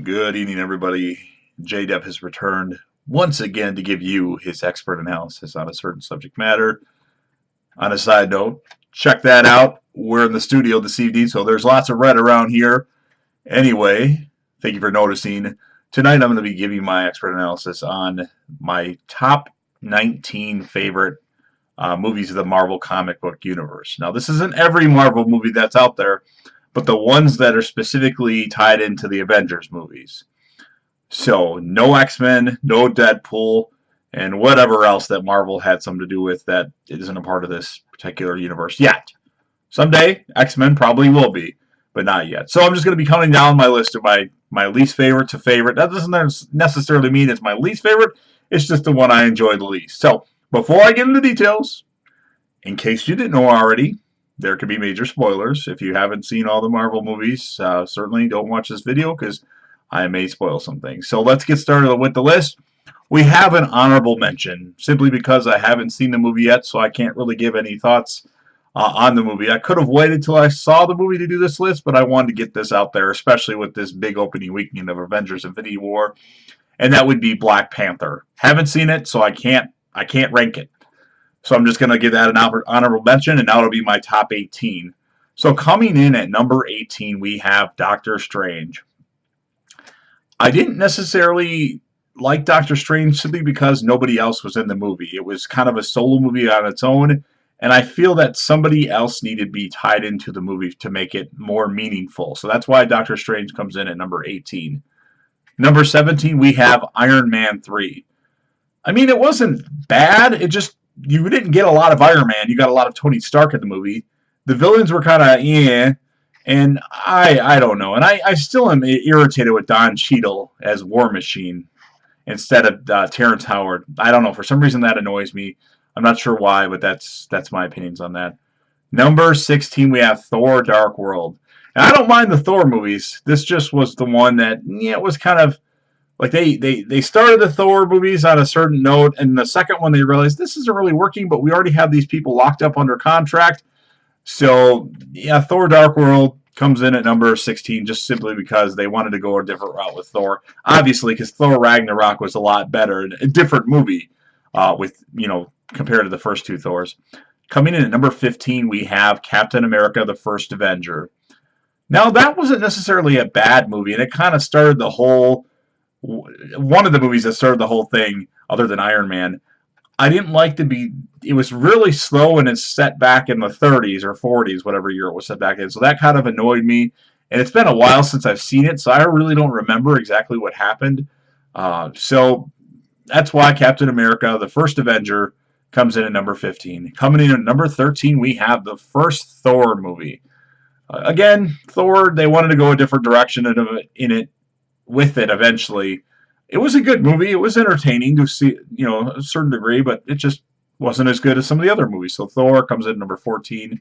Good evening, everybody. JDev has returned once again to give you his expert analysis on a certain subject matter. On a side note, check that out. We're in the studio this evening, so there's lots of red around here. Anyway, thank you for noticing. Tonight I'm going to be giving my expert analysis on my top 19 favorite movies of the Marvel comic book universe. Now, this isn't every Marvel movie that's out there, but the ones that are specifically tied into the Avengers movies. So, no X-Men, no Deadpool, and whatever else that Marvel had something to do with that isn't a part of this particular universe yet. Someday, X-Men probably will be, but not yet. So I'm just going to be counting down my list of my least favorite to favorite. That doesn't necessarily mean it's my least favorite. It's just the one I enjoy the least. So, before I get into details, in case you didn't know already, there could be major spoilers. If you haven't seen all the Marvel movies, certainly don't watch this video because I may spoil some things. So let's get started with the list. We have an honorable mention, simply because I haven't seen the movie yet, so I can't really give any thoughts on the movie. I could have waited till I saw the movie to do this list, but I wanted to get this out there, especially with this big opening weekend of Avengers Infinity War, and that would be Black Panther. Haven't seen it, so I can't rank it. So I'm just going to give that an honorable mention, and now it'll be my top 18. So coming in at number 18, we have Doctor Strange. I didn't necessarily like Doctor Strange simply because nobody else was in the movie. It was kind of a solo movie on its own, and I feel that somebody else needed to be tied into the movie to make it more meaningful. So that's why Doctor Strange comes in at number 18. Number 17, we have Iron Man 3. I mean, it wasn't bad. It just, you didn't get a lot of Iron Man. You got a lot of Tony Stark in the movie. The villains were kind of, and I don't know. And I still am irritated with Don Cheadle as War Machine instead of Terrence Howard. I don't know. For some reason, that annoys me. I'm not sure why, but that's my opinions on that. Number 16, we have Thor: Dark World. And I don't mind the Thor movies. This just was the one that, it was kind of, like they started the Thor movies on a certain note, and the second one they realized this isn't really working, but we already have these people locked up under contract. So, yeah, Thor Dark World comes in at number 16 just simply because they wanted to go a different route with Thor. Obviously, because Thor Ragnarok was a lot better, a different movie compared to the first two Thors. Coming in at number 15, we have Captain America: The First Avenger. Now, that wasn't necessarily a bad movie, and it kind of started the whole... one of the movies that started the whole thing, other than Iron Man. I didn't like it was really slow, and it's set back in the 30s or 40s, whatever year it was set back in. So that kind of annoyed me. And it's been a while since I've seen it, so I really don't remember exactly what happened. So that's why Captain America: The First Avenger comes in at number 15. Coming in at number 13, we have the first Thor movie. Again, Thor, they wanted to go a different direction with it eventually. It was a good movie. It was entertaining to see, a certain degree, but it just wasn't as good as some of the other movies. So Thor comes in at number 14.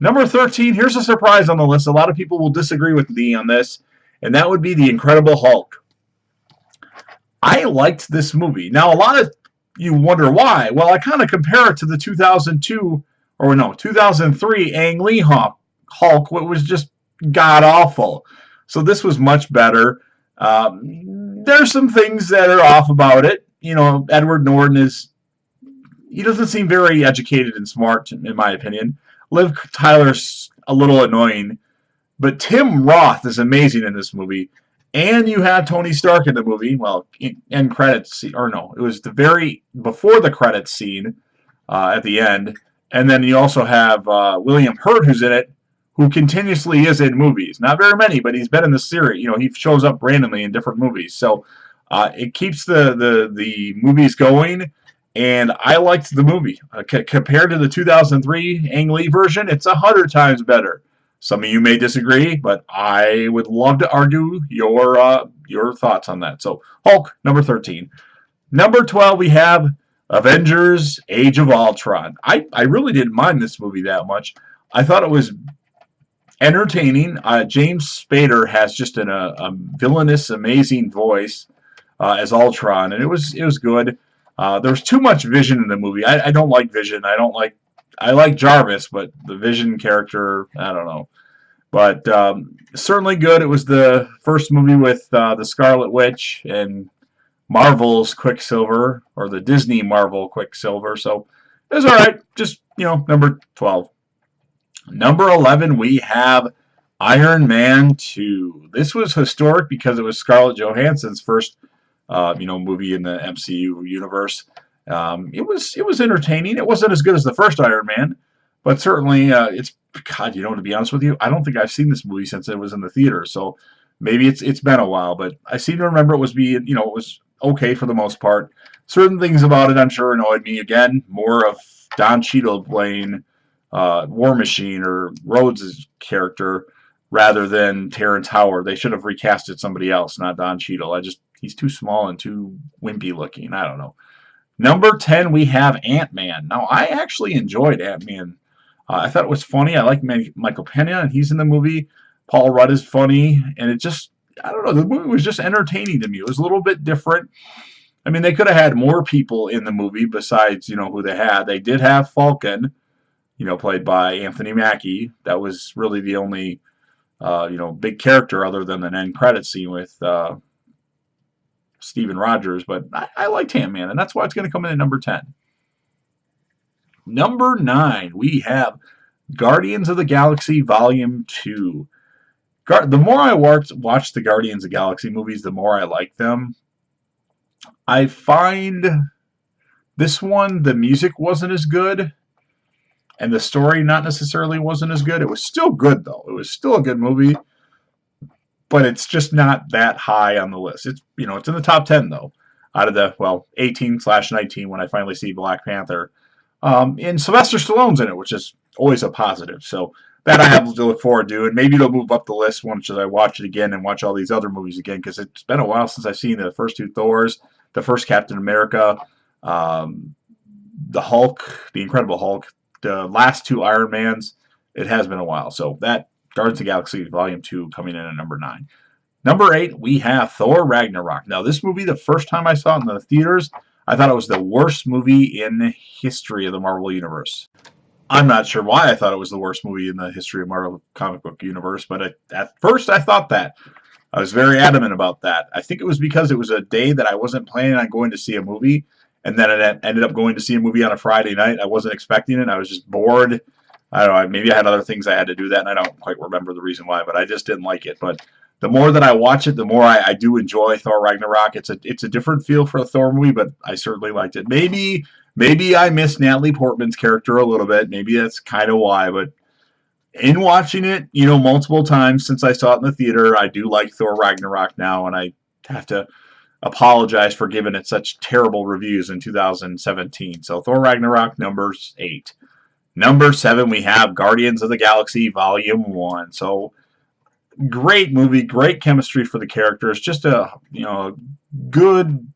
Number 13, here's a surprise on the list. A lot of people will disagree with me on this, and that would be The Incredible Hulk. I liked this movie. Now, a lot of you wonder why. Well, I kind of compare it to the 2003 Ang Lee Hulk, which was just god-awful. So this was much better. There's some things that are off about it. Edward Norton he doesn't seem very educated and smart, in my opinion. Liv Tyler's a little annoying, but Tim Roth is amazing in this movie. And you have Tony Stark in the movie. Well, end credits, or no, it was before the credits scene at the end. And then you also have William Hurt, who's in it, who continuously is in movies. Not very many, but he's been in the series. He shows up randomly in different movies. So it keeps the movies going, and I liked the movie. Compared to the 2003 Ang Lee version, it's 100 times better. Some of you may disagree, but I would love to argue your thoughts on that. So Hulk, number 13. Number 12, we have Avengers: Age of Ultron. I really didn't mind this movie that much. I thought it was entertaining. James Spader has just a villainous, amazing voice as Ultron, and it was good. There was too much Vision in the movie. I don't like Vision. I like Jarvis, but the Vision character, I don't know. But certainly good. It was the first movie with the Scarlet Witch and Marvel's Quicksilver, or the Disney Marvel Quicksilver. So it was all right. Just, number 12. Number 11, we have Iron Man 2. This was historic because it was Scarlett Johansson's first, movie in the MCU universe. It was entertaining. It wasn't as good as the first Iron Man, but certainly it's God. To be honest with you, I don't think I've seen this movie since it was in the theater. So maybe it's been a while, but I seem to remember it was okay for the most part. Certain things about it, I'm sure, annoyed me. Again, more of Don Cheadle playing War Machine or Rhodes' character rather than Terrence Howard. They should have recasted somebody else, not Don Cheadle. He's too small and too wimpy looking. I don't know. Number 10, we have Ant-Man. Now, I actually enjoyed Ant-Man. I thought it was funny. I like Michael Pena, and he's in the movie. Paul Rudd is funny, and I don't know, the movie was just entertaining to me. It was a little bit different. I mean, they could have had more people in the movie besides, who they had. They did have Falcon, played by Anthony Mackie. That was really the only, big character other than an end credit scene with Steven Rogers. But I liked Ant-Man, and that's why it's going to come in at number 10. Number 9, we have Guardians of the Galaxy Volume 2. The more I watch the Guardians of the Galaxy movies, the more I like them. I find this one, the music wasn't as good, and the story not necessarily wasn't as good. It was still good, though. It was still a good movie, but it's just not that high on the list. It's it's in the top 10, though, out of the, 18/19 when I finally see Black Panther. And Sylvester Stallone's in it, which is always a positive. So that I have to look forward to, and maybe it'll move up the list once I watch it again and watch all these other movies again, because it's been a while since I've seen the first two Thors, the first Captain America, the Hulk, the Incredible Hulk, the last two Iron Mans. It has been a while. So that Guardians of the Galaxy Volume 2 coming in at number 9. Number 8, we have Thor Ragnarok. Now, this movie, the first time I saw it in the theaters, I thought it was the worst movie in the history of the Marvel Universe. I'm not sure why I thought it was the worst movie in the history of Marvel comic book universe, but at first I thought that. I was very adamant about that. I think it was because it was a day that I wasn't planning on going to see a movie, and then it ended up going to see a movie on a Friday night. I wasn't expecting it. I was just bored. I don't know. Maybe I had other things I had to do that, and I don't quite remember the reason why, but I just didn't like it. But the more that I watch it, the more I do enjoy Thor Ragnarok. It's a different feel for a Thor movie, but I certainly liked it. Maybe I miss Natalie Portman's character a little bit. Maybe that's kind of why. But in watching it, multiple times since I saw it in the theater, I do like Thor Ragnarok now, and I have to apologize for giving it such terrible reviews in 2017. So Thor Ragnarok, number 8. Number 7, we have Guardians of the Galaxy Volume 1. So great movie, great chemistry for the characters. Just a good.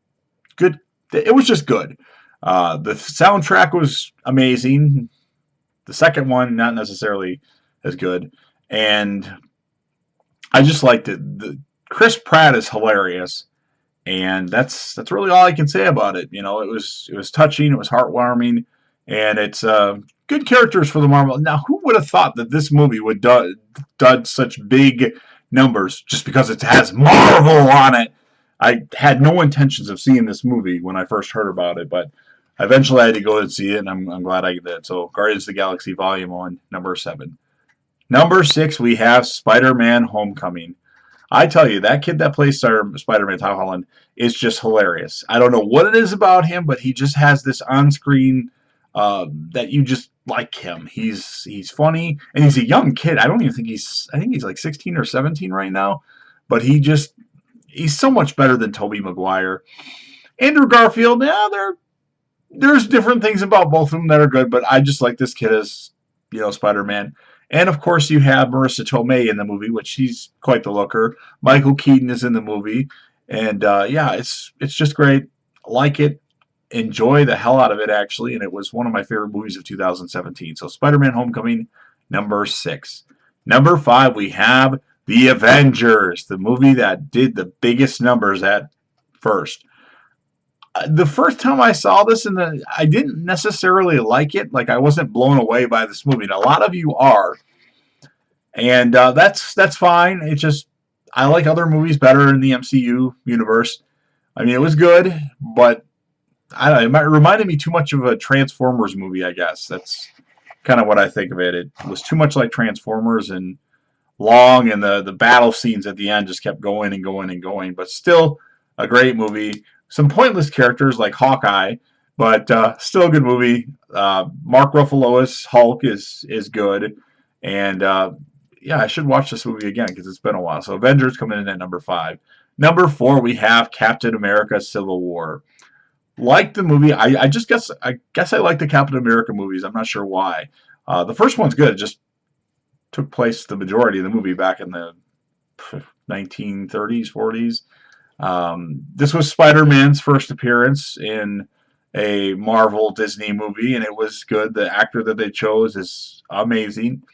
It was just good. The soundtrack was amazing. The second one, not necessarily as good. And I just liked it. Chris Pratt is hilarious. And that's really all I can say about it. It was touching, it was heartwarming, and it's good characters for the Marvel. Now, who would have thought that this movie would do such big numbers just because it has Marvel on it? I had no intentions of seeing this movie when I first heard about it, but eventually I had to go and see it, and I'm glad I did. So, Guardians of the Galaxy Volume 1, number 7. Number 6, we have Spider-Man Homecoming. I tell you, that kid that plays Spider-Man, Tom Holland, is just hilarious. I don't know what it is about him, but he just has this on-screen that you just like him. He's funny, and he's a young kid. I think he's like 16 or 17 right now, but he's so much better than Tobey Maguire. Andrew Garfield, there's different things about both of them that are good, but I just like this kid as, Spider-Man. And, of course, you have Marissa Tomei in the movie, which she's quite the looker. Michael Keaton is in the movie. And, it's just great. Like it. Enjoy the hell out of it, actually. And it was one of my favorite movies of 2017. So, Spider-Man Homecoming, number 6. Number 5, we have The Avengers, the movie that did the biggest numbers at first. The first time I saw this, I didn't necessarily like it. Like, I wasn't blown away by this movie. And a lot of you are. and that's fine. It's just I like other movies better in the MCU universe. I mean, it was good, but I don't know, it reminded me too much of a Transformers movie, I guess. That's kind of what I think of it. It was too much like Transformers and long, and the battle scenes at the end just kept going and going and going. But still a great movie. Some pointless characters like Hawkeye, but still a good movie. Mark Ruffalo's Hulk is good, and yeah, I should watch this movie again because it's been a while. So Avengers coming in at number 5. Number 4, we have Captain America: Civil War. Like the movie, I guess I like the Captain America movies. I'm not sure why. The first one's good. It just took place the majority of the movie back in the 1930s, 40s. This was Spider-Man's first appearance in a Marvel Disney movie, and it was good. The actor that they chose is amazing.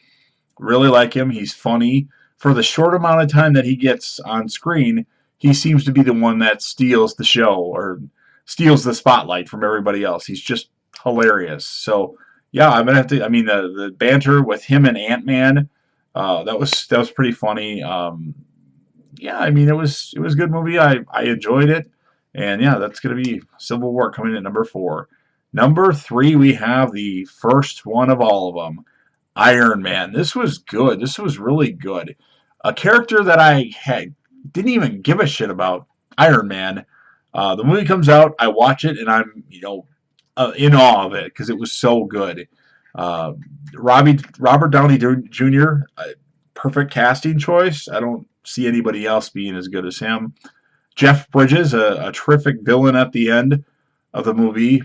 Really like him. He's funny. For the short amount of time that he gets on screen, he seems to be the one that steals the show or steals the spotlight from everybody else. He's just hilarious. So yeah, I'm gonna have to. I mean, the banter with him and Ant-Man, that was pretty funny. Yeah, I mean, it was a good movie. I enjoyed it, and yeah, that's gonna be Civil War coming in at number 4. Number 3, we have the first one of all of them, Iron Man. This was good. This was really good. A character that didn't even give a shit about, Iron Man. The movie comes out, I watch it, and I'm in awe of it because it was so good. Robert Downey Jr., perfect casting choice. I don't see anybody else being as good as him. Jeff Bridges, a terrific villain at the end of the movie.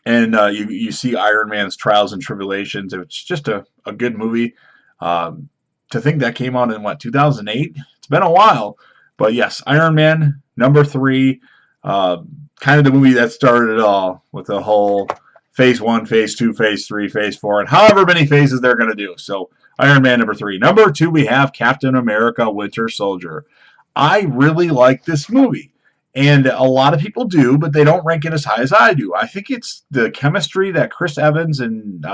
And you see Iron Man's trials and tribulations. It's just a good movie. To think that came out in, 2008? It's been a while. But yes, Iron Man, number 3. Kind of the movie that started it all with the whole Phase 1, Phase 2, Phase 3, Phase 4, and however many phases they're going to do. So Iron Man, number 3. Number 2, we have Captain America: Winter Soldier. I really like this movie. And a lot of people do, but they don't rank it as high as I do. I think it's the chemistry that Chris Evans and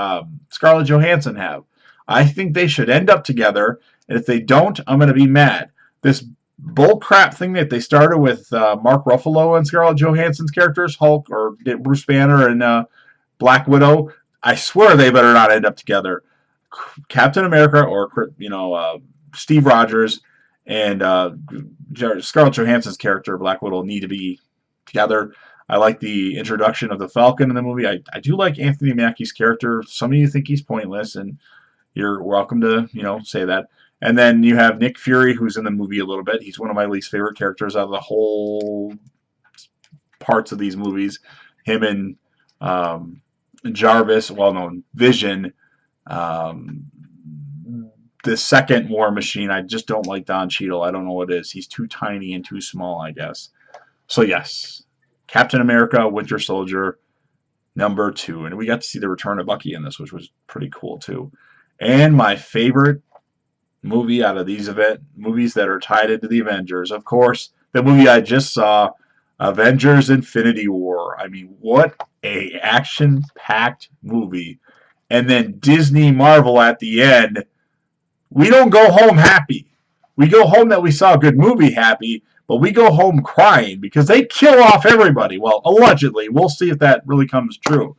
Scarlett Johansson have. I think they should end up together, and if they don't, I'm going to be mad. This bullcrap thing that they started with Mark Ruffalo and Scarlett Johansson's characters, Hulk or Bruce Banner and Black Widow, I swear they better not end up together. Captain America or Steve Rogers and Scarlett Johansson's character, Black Widow, need to be together. I like the introduction of the Falcon in the movie. I do like Anthony Mackie's character. Some of you think he's pointless, and you're welcome to, say that. And then you have Nick Fury, who's in the movie a little bit. He's one of my least favorite characters out of the whole parts of these movies. Him and Jarvis, Vision, the second War Machine. I just don't like Don Cheadle. I don't know what it is. He's too tiny and too small, I guess. So yes, Captain America: Winter Soldier, number 2. And we got to see the return of Bucky in this, which was pretty cool too. And my favorite movie out of these movies that are tied into the Avengers, of course, the movie I just saw, Avengers: Infinity War. I mean, what a action-packed movie. And then Disney Marvel at the end. We don't go home happy. We go home that we saw a good movie happy, but we go home crying because they kill off everybody. Well, allegedly. We'll see if that really comes true.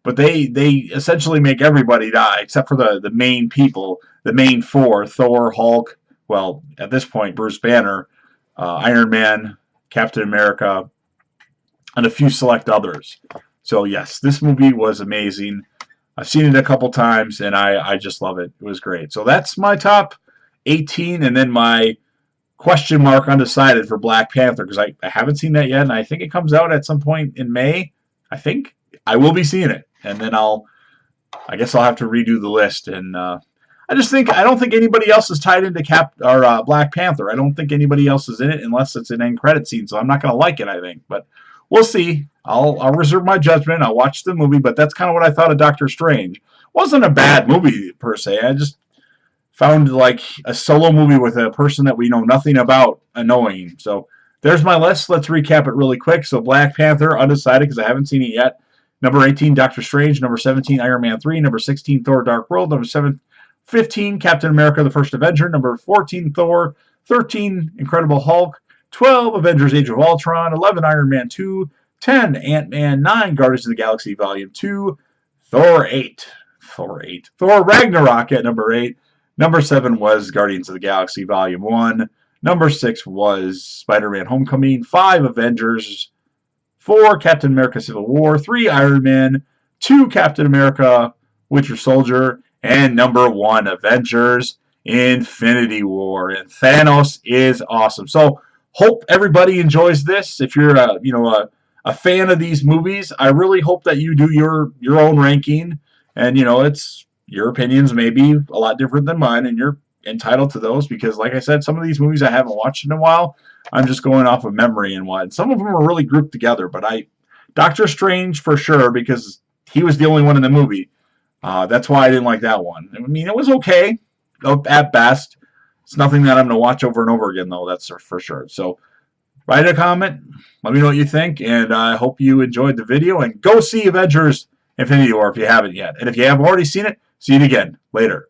But they essentially make everybody die except for the main people, the main 4, Thor, Hulk, well, at this point, Bruce Banner, Iron Man, Captain America, and a few select others. So yes, this movie was amazing. I've seen it a couple times, and I just love it. It was great. So that's my top 18, and then my question mark undecided for Black Panther, because I haven't seen that yet, and I think it comes out at some point in May. I think I will be seeing it, and then I guess I'll have to redo the list. And I don't think anybody else is tied into Black Panther. I don't think anybody else is in it unless it's an end credit scene. So I'm not going to like it, I think, but we'll see. I'll reserve my judgment. I'll watch the movie, but that's kind of what I thought of Doctor Strange. It wasn't a bad movie per se. I just found like a solo movie with a person that we know nothing about annoying. So there's my list. Let's recap it really quick. So Black Panther, undecided because I haven't seen it yet. Number 18, Doctor Strange. Number 17, Iron Man 3. Number 16, Thor: Dark World. Number 15, Captain America, the First Avenger. Number 14, Thor. 13, Incredible Hulk. 12, Avengers Age of Ultron. 11, Iron Man 2. 10, Ant-Man. 9, Guardians of the Galaxy Volume 2. Thor 8. Thor Ragnarok at number 8. Number 7 was Guardians of the Galaxy Volume 1. Number 6 was Spider-Man Homecoming. 5, Avengers. 4, Captain America Civil War. 3, Iron Man. 2, Captain America Winter Soldier. And number 1, Avengers Infinity War. And Thanos is awesome. So, hope everybody enjoys this. If you're a fan of these movies, I really hope that you do your own ranking. And, it's your opinions may be a lot different than mine, and you're entitled to those because, like I said, some of these movies I haven't watched in a while. I'm just going off of memory and what. Some of them are really grouped together, but Doctor Strange for sure because he was the only one in the movie. That's why I didn't like that one. I mean, it was okay at best. It's nothing that I'm going to watch over and over again, though. That's for sure. So, write a comment. Let me know what you think, and I hope you enjoyed the video. And go see Avengers Infinity War if you haven't yet. And if you have already seen it, see it again later.